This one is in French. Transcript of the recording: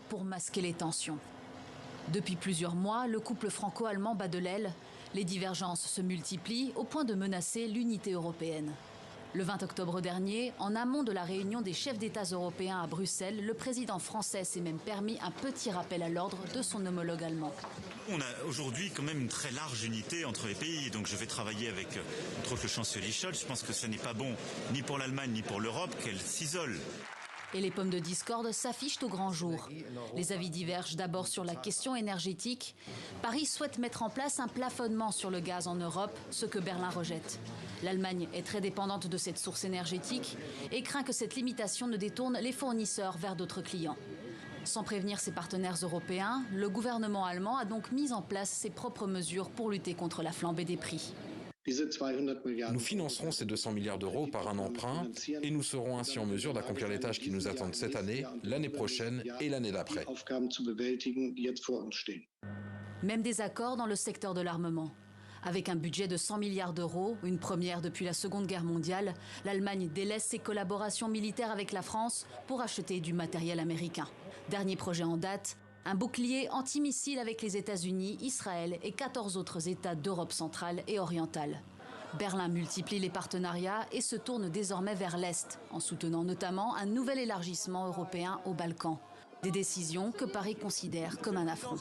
pour masquer les tensions. Depuis plusieurs mois, le couple franco-allemand bat de l'aile. Les divergences se multiplient au point de menacer l'unité européenne. Le 20 octobre dernier, en amont de la réunion des chefs d'État européens à Bruxelles, le président français s'est même permis un petit rappel à l'ordre de son homologue allemand. On a aujourd'hui quand même une très large unité entre les pays. Donc je vais travailler avec, entre autres, le chancelier Scholz. Je pense que ce n'est pas bon ni pour l'Allemagne ni pour l'Europe qu'elle s'isole. Et les pommes de discorde s'affichent au grand jour. Les avis divergent d'abord sur la question énergétique. Paris souhaite mettre en place un plafonnement sur le gaz en Europe, ce que Berlin rejette. L'Allemagne est très dépendante de cette source énergétique et craint que cette limitation ne détourne les fournisseurs vers d'autres clients. Sans prévenir ses partenaires européens, le gouvernement allemand a donc mis en place ses propres mesures pour lutter contre la flambée des prix. Nous financerons ces 200 milliards d'euros par un emprunt et nous serons ainsi en mesure d'accomplir les tâches qui nous attendent cette année, l'année prochaine et l'année d'après. Même désaccord dans le secteur de l'armement. Avec un budget de 100 milliards d'euros, une première depuis la Seconde Guerre mondiale, l'Allemagne délaisse ses collaborations militaires avec la France pour acheter du matériel américain. Dernier projet en date, un bouclier antimissile avec les États-Unis, Israël et 14 autres États d'Europe centrale et orientale. Berlin multiplie les partenariats et se tourne désormais vers l'Est, en soutenant notamment un nouvel élargissement européen aux Balkans. Des décisions que Paris considère comme un affront.